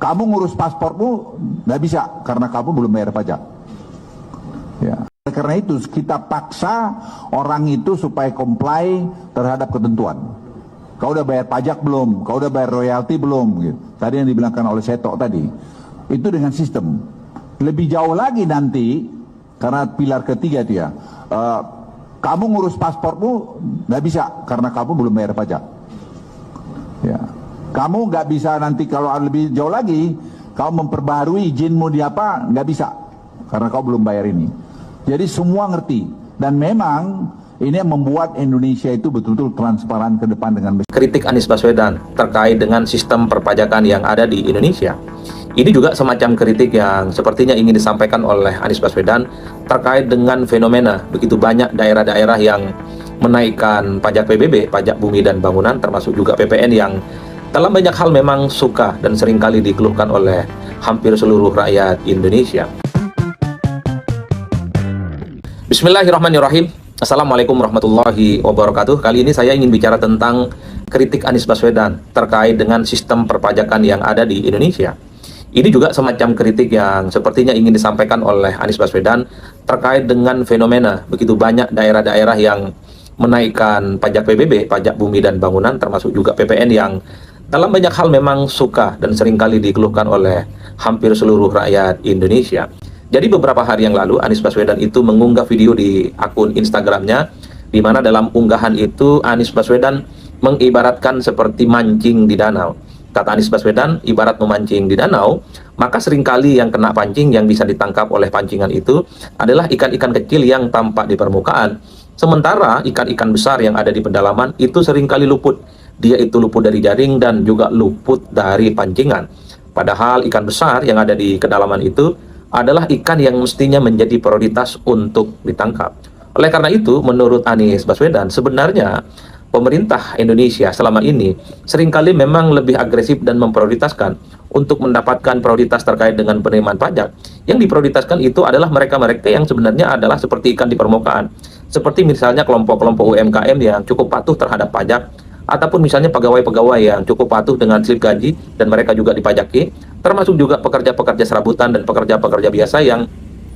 kamu ngurus paspormu nggak bisa karena kamu belum bayar pajak. Ya. Karena itu kita paksa orang itu supaya comply terhadap ketentuan. Kau udah bayar pajak belum? Kau udah bayar royalti belum? Gitu. Tadi yang dibilangkan oleh Seto tadi. Itu dengan sistem. Lebih jauh lagi nanti, karena pilar ketiga dia, kamu ngurus paspormu nggak bisa karena kamu belum bayar pajak. Ya. Kamu nggak bisa nanti kalau lebih jauh lagi, kau memperbaharui izinmu di apa, nggak bisa karena kau belum bayar ini. Jadi semua ngerti, dan memang ini yang membuat Indonesia itu betul-betul transparan ke depan dengan kritik Anies Baswedan terkait dengan sistem perpajakan yang ada di Indonesia. Ini juga semacam kritik yang sepertinya ingin disampaikan oleh Anies Baswedan terkait dengan fenomena begitu banyak daerah-daerah yang menaikkan pajak PBB, pajak bumi dan bangunan, termasuk juga PPN yang dalam banyak hal memang suka dan seringkali dikeluhkan oleh hampir seluruh rakyat Indonesia. Bismillahirrahmanirrahim. Assalamualaikum warahmatullahi wabarakatuh. Kali ini saya ingin bicara tentang kritik Anies Baswedan terkait dengan sistem perpajakan yang ada di Indonesia. Ini juga semacam kritik yang sepertinya ingin disampaikan oleh Anies Baswedan terkait dengan fenomena begitu banyak daerah-daerah yang menaikkan pajak PBB, pajak bumi dan bangunan, termasuk juga PPN yang dalam banyak hal memang suka dan seringkali dikeluhkan oleh hampir seluruh rakyat Indonesia. Jadi beberapa hari yang lalu Anies Baswedan itu mengunggah video di akun Instagramnya, di mana dalam unggahan itu Anies Baswedan mengibaratkan seperti mancing di danau. Kata Anies Baswedan, ibarat memancing di danau, maka seringkali yang kena pancing, yang bisa ditangkap oleh pancingan itu adalah ikan-ikan kecil yang tampak di permukaan. Sementara ikan-ikan besar yang ada di pedalaman itu seringkali luput. Dia itu luput dari jaring dan juga luput dari pancingan. Padahal ikan besar yang ada di kedalaman itu adalah ikan yang mestinya menjadi prioritas untuk ditangkap. Oleh karena itu, menurut Anies Baswedan, sebenarnya pemerintah Indonesia selama ini seringkali memang lebih agresif dan memprioritaskan untuk mendapatkan prioritas terkait dengan penerimaan pajak. Yang diprioritaskan itu adalah mereka-mereka yang sebenarnya adalah seperti ikan di permukaan. Seperti misalnya kelompok-kelompok UMKM yang cukup patuh terhadap pajak, ataupun misalnya pegawai-pegawai yang cukup patuh dengan slip gaji dan mereka juga dipajaki, termasuk juga pekerja-pekerja serabutan dan pekerja-pekerja biasa yang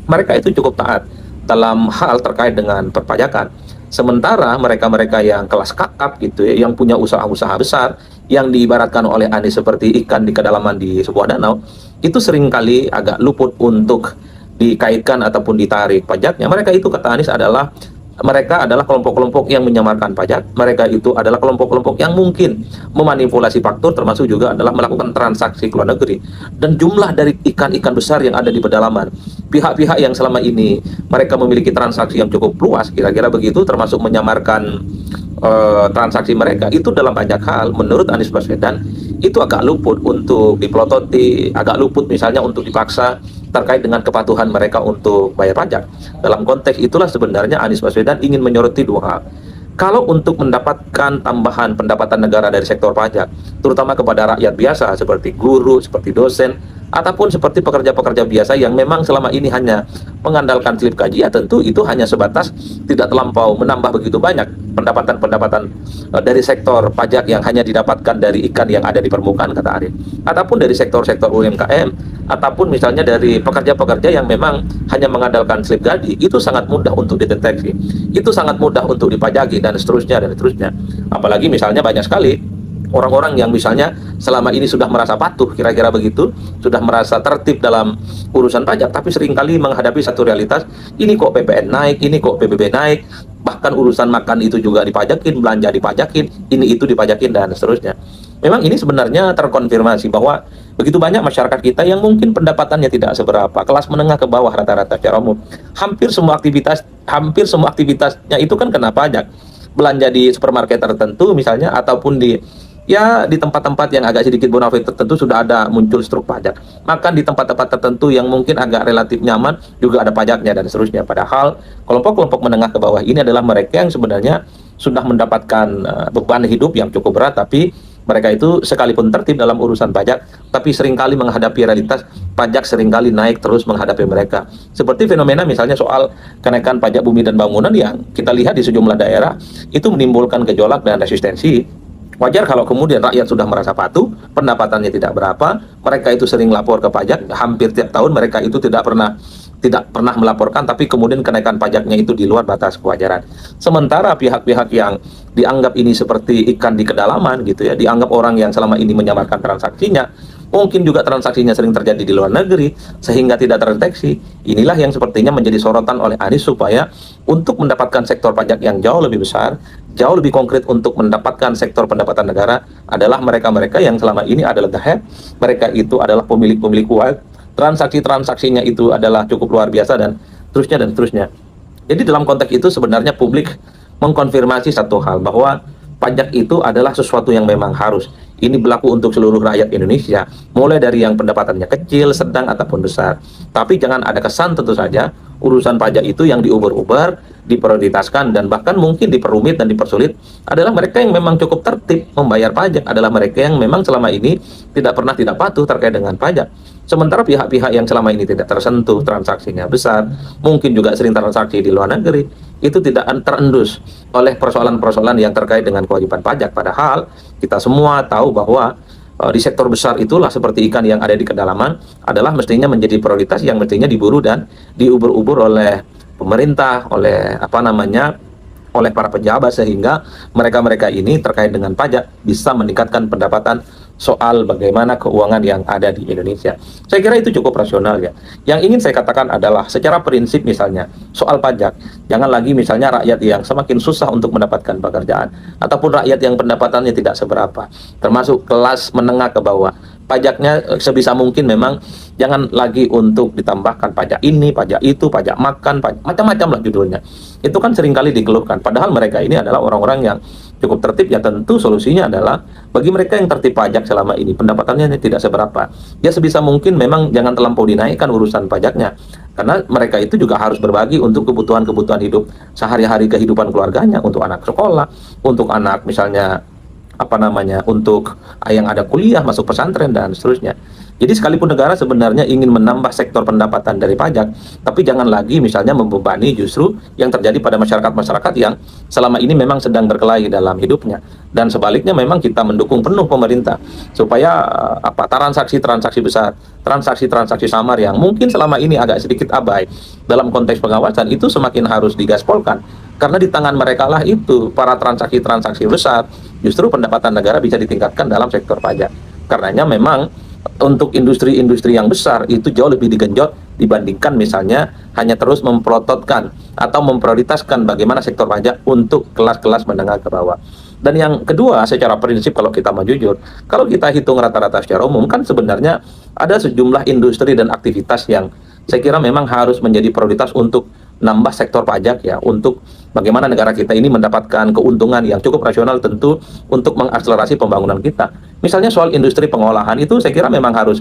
mereka itu cukup taat dalam hal terkait dengan perpajakan. Sementara mereka-mereka yang kelas kakap gitu ya, yang punya usaha-usaha besar, yang diibaratkan oleh Anies seperti ikan di kedalaman di sebuah danau, itu seringkali agak luput untuk dikaitkan ataupun ditarik pajaknya. Mereka itu, kata Anies, mereka adalah kelompok-kelompok yang menyamarkan pajak. Mereka itu adalah kelompok-kelompok yang mungkin memanipulasi faktur, termasuk juga adalah melakukan transaksi ke luar negeri. Dan jumlah dari ikan-ikan besar yang ada di pedalaman, pihak-pihak yang selama ini mereka memiliki transaksi yang cukup luas, kira-kira begitu, termasuk menyamarkan transaksi mereka, itu dalam banyak hal menurut Anies Baswedan itu agak luput untuk dipelototi, agak luput misalnya untuk dipaksa terkait dengan kepatuhan mereka untuk bayar pajak. Dalam konteks itulah sebenarnya Anies Baswedan ingin menyoroti dua hal. Kalau untuk mendapatkan tambahan pendapatan negara dari sektor pajak, terutama kepada rakyat biasa seperti guru, seperti dosen, ataupun seperti pekerja-pekerja biasa yang memang selama ini hanya mengandalkan slip gaji, ya tentu itu hanya sebatas tidak terlampau menambah begitu banyak pendapatan-pendapatan dari sektor pajak yang hanya didapatkan dari ikan yang ada di permukaan, kata Arief, ataupun dari sektor-sektor UMKM, ataupun misalnya dari pekerja-pekerja yang memang hanya mengandalkan slip gaji. Itu sangat mudah untuk dideteksi, itu sangat mudah untuk dipajaki, dan seterusnya dan seterusnya. Apalagi misalnya banyak sekali orang-orang yang misalnya selama ini sudah merasa patuh, kira-kira begitu, sudah merasa tertib dalam urusan pajak, tapi seringkali menghadapi satu realitas, ini kok PPN naik, ini kok PBB naik, bahkan urusan makan itu juga dipajakin, belanja dipajakin, ini itu dipajakin, dan seterusnya. Memang ini sebenarnya terkonfirmasi bahwa begitu banyak masyarakat kita yang mungkin pendapatannya tidak seberapa, kelas menengah ke bawah rata-rata secara umum, hampir semua aktivitasnya itu kan kena pajak. Belanja di supermarket tertentu misalnya, ataupun di tempat-tempat yang agak sedikit bonafit tertentu sudah ada muncul struk pajak. Makan di tempat-tempat tertentu yang mungkin agak relatif nyaman juga ada pajaknya, dan seterusnya. Padahal kelompok-kelompok menengah ke bawah ini adalah mereka yang sebenarnya sudah mendapatkan beban hidup yang cukup berat, tapi mereka itu sekalipun tertib dalam urusan pajak, tapi seringkali menghadapi realitas pajak seringkali naik terus menghadapi mereka. Seperti fenomena misalnya soal kenaikan pajak bumi dan bangunan yang kita lihat di sejumlah daerah itu menimbulkan gejolak dan resistensi Wajar kalau kemudian rakyat sudah merasa patuh, pendapatannya tidak berapa, mereka itu sering lapor ke pajak, hampir tiap tahun mereka itu tidak pernah melaporkan, tapi kemudian kenaikan pajaknya itu di luar batas kewajaran. Sementara pihak-pihak yang dianggap ini seperti ikan di kedalaman gitu ya, dianggap orang yang selama ini menyamarkan transaksinya, mungkin juga transaksinya sering terjadi di luar negeri sehingga tidak terdeteksi. Inilah yang sepertinya menjadi sorotan oleh Anies supaya untuk mendapatkan sektor pajak yang jauh lebih besar, jauh lebih konkret untuk mendapatkan sektor pendapatan negara adalah mereka-mereka yang selama ini adalah the head, mereka itu adalah pemilik-pemilik uang, transaksi-transaksinya itu adalah cukup luar biasa dan seterusnya dan seterusnya. Jadi dalam konteks itu sebenarnya publik mengkonfirmasi satu hal bahwa pajak itu adalah sesuatu yang memang harus. Ini berlaku untuk seluruh rakyat Indonesia, mulai dari yang pendapatannya kecil, sedang, ataupun besar. Tapi jangan ada kesan tentu saja urusan pajak itu yang diuber-uber, diprioritaskan, dan bahkan mungkin diperumit dan dipersulit adalah mereka yang memang cukup tertib membayar pajak, adalah mereka yang memang selama ini tidak pernah tidak patuh terkait dengan pajak. Sementara pihak-pihak yang selama ini tidak tersentuh, transaksinya besar, mungkin juga sering transaksi di luar negeri, itu tidak terendus oleh persoalan-persoalan yang terkait dengan kewajiban pajak. Padahal kita semua tahu bahwa di sektor besar itulah seperti ikan yang ada di kedalaman adalah mestinya menjadi prioritas yang mestinya diburu dan diubur-ubur oleh pemerintah, oleh oleh para pejabat, sehingga mereka-mereka ini terkait dengan pajak bisa meningkatkan pendapatan soal bagaimana keuangan yang ada di Indonesia. Saya kira itu cukup rasional ya. Yang ingin saya katakan adalah secara prinsip misalnya soal pajak, jangan lagi misalnya rakyat yang semakin susah untuk mendapatkan pekerjaan ataupun rakyat yang pendapatannya tidak seberapa, termasuk kelas menengah ke bawah. Pajaknya sebisa mungkin memang jangan lagi untuk ditambahkan pajak ini, pajak itu, pajak makan, macam-macam lah judulnya. Itu kan seringkali dikeluhkan. Padahal mereka ini adalah orang-orang yang cukup tertib. Ya tentu solusinya adalah bagi mereka yang tertib pajak selama ini pendapatannya tidak seberapa, ya sebisa mungkin memang jangan terlampau dinaikkan urusan pajaknya. Karena mereka itu juga harus berbagi untuk kebutuhan-kebutuhan hidup sehari-hari, kehidupan keluarganya, untuk anak sekolah, untuk anak misalnya untuk yang ada kuliah, masuk pesantren dan seterusnya. Jadi sekalipun negara sebenarnya ingin menambah sektor pendapatan dari pajak, tapi jangan lagi misalnya membebani justru yang terjadi pada masyarakat-masyarakat yang selama ini memang sedang berkelahi dalam hidupnya. Dan sebaliknya memang kita mendukung penuh pemerintah supaya transaksi-transaksi besar, transaksi-transaksi samar yang mungkin selama ini agak sedikit abai dalam konteks pengawasan itu semakin harus digaspolkan. Karena di tangan mereka lah itu para transaksi-transaksi besar, justru pendapatan negara bisa ditingkatkan dalam sektor pajak. Karenanya memang untuk industri-industri yang besar itu jauh lebih digenjot dibandingkan misalnya hanya terus memprototkan atau memprioritaskan bagaimana sektor pajak untuk kelas-kelas menengah ke bawah. Dan yang kedua, secara prinsip kalau kita mau jujur, kalau kita hitung rata-rata secara umum kan sebenarnya ada sejumlah industri dan aktivitas yang saya kira memang harus menjadi prioritas untuk nambah sektor pajak ya, untuk bagaimana negara kita ini mendapatkan keuntungan yang cukup rasional tentu untuk mengakselerasi pembangunan kita. Misalnya soal industri pengolahan itu saya kira memang harus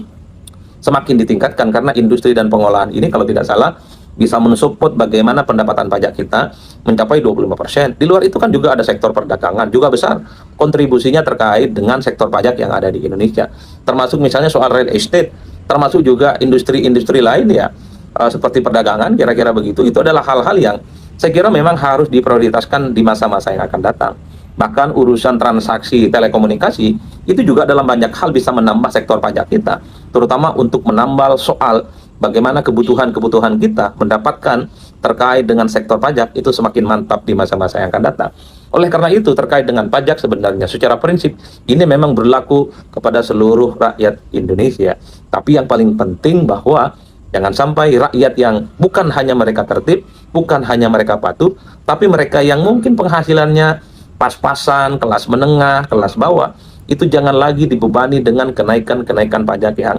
semakin ditingkatkan, karena industri dan pengolahan ini kalau tidak salah bisa mensupport bagaimana pendapatan pajak kita mencapai 25%. Di luar itu kan juga ada sektor perdagangan, juga besar kontribusinya terkait dengan sektor pajak yang ada di Indonesia. Termasuk misalnya soal real estate, termasuk juga industri-industri lain ya, seperti perdagangan, kira-kira begitu. Itu adalah hal-hal yang saya kira memang harus diprioritaskan di masa-masa yang akan datang. Bahkan urusan transaksi telekomunikasi itu juga dalam banyak hal bisa menambah sektor pajak kita, terutama untuk menambal soal bagaimana kebutuhan-kebutuhan kita mendapatkan terkait dengan sektor pajak itu semakin mantap di masa-masa yang akan datang. Oleh karena itu terkait dengan pajak sebenarnya secara prinsip ini memang berlaku kepada seluruh rakyat Indonesia. Tapi yang paling penting bahwa jangan sampai rakyat yang bukan hanya mereka tertib, bukan hanya mereka patuh, tapi mereka yang mungkin penghasilannya pas-pasan, kelas menengah, kelas bawah, itu jangan lagi dibebani dengan kenaikan-kenaikan pajak yang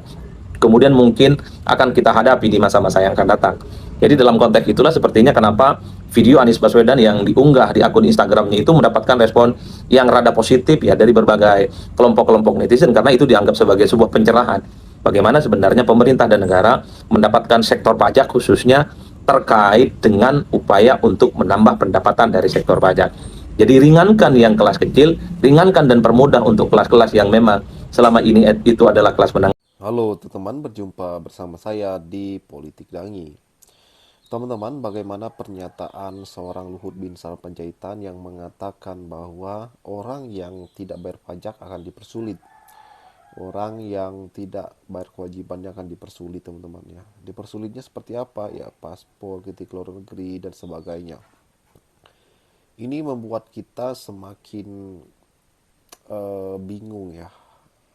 kemudian mungkin akan kita hadapi di masa-masa yang akan datang. Jadi dalam konteks itulah sepertinya kenapa video Anies Baswedan yang diunggah di akun Instagramnya itu mendapatkan respon yang rada positif ya dari berbagai kelompok-kelompok netizen, karena itu dianggap sebagai sebuah pencerahan bagaimana sebenarnya pemerintah dan negara mendapatkan sektor pajak khususnya terkait dengan upaya untuk menambah pendapatan dari sektor pajak. Jadi ringankan yang kelas kecil, ringankan dan permudah untuk kelas-kelas yang memang selama ini itu adalah kelas menengah. Halo teman-teman, berjumpa bersama saya di Politik Dangi. Teman-teman, bagaimana pernyataan seorang Luhut bin Sarpanjaitan yang mengatakan bahwa orang yang tidak bayar pajak akan dipersulit. Orang yang tidak bayar kewajibannya akan dipersulit, teman-teman ya. Dipersulitnya seperti apa? Ya, paspor, ketika luar negeri dan sebagainya. Ini membuat kita semakin bingung ya,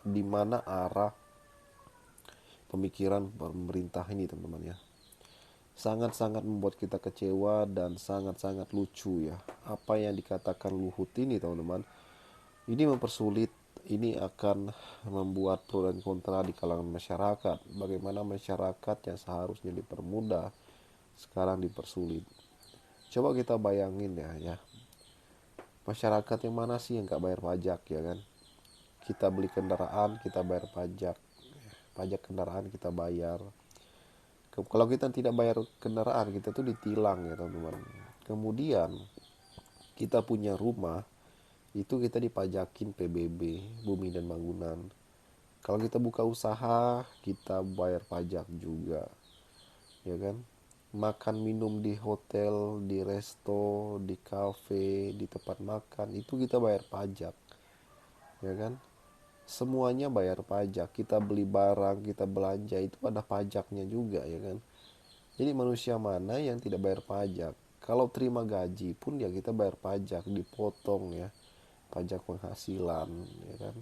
di mana arah pemikiran pemerintah ini, teman-teman ya. Sangat-sangat membuat kita kecewa dan sangat-sangat lucu ya. Apa yang dikatakan Luhut ini, teman-teman, ini mempersulit, ini akan membuat pro dan kontra di kalangan masyarakat. Bagaimana masyarakat yang seharusnya dipermudah sekarang dipersulit. Coba kita bayangin ya, masyarakat yang mana sih yang gak bayar pajak ya kan? Kita beli kendaraan, kita bayar pajak. Pajak kendaraan kita bayar. Kalau kita tidak bayar kendaraan, kita tuh ditilang ya teman-teman. Kemudian kita punya rumah, itu kita dipajakin PBB, bumi dan bangunan. Kalau kita buka usaha, kita bayar pajak juga, ya kan? Makan minum di hotel, di resto, di kafe, di tempat makan, itu kita bayar pajak, ya kan? Semuanya bayar pajak. Kita beli barang, kita belanja, itu ada pajaknya juga, ya kan? Jadi manusia mana yang tidak bayar pajak? Kalau terima gaji pun ya kita bayar pajak, dipotong ya, pajak penghasilan, ya kan?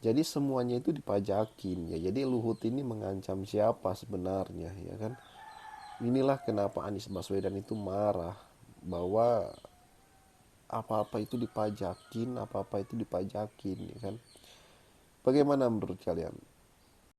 Jadi semuanya itu dipajakin ya. Jadi Luhut ini mengancam siapa sebenarnya, ya kan? Inilah kenapa Anies Baswedan itu marah bahwa apa-apa itu dipajakin, apa-apa itu dipajakin, ya kan? Bagaimana menurut kalian?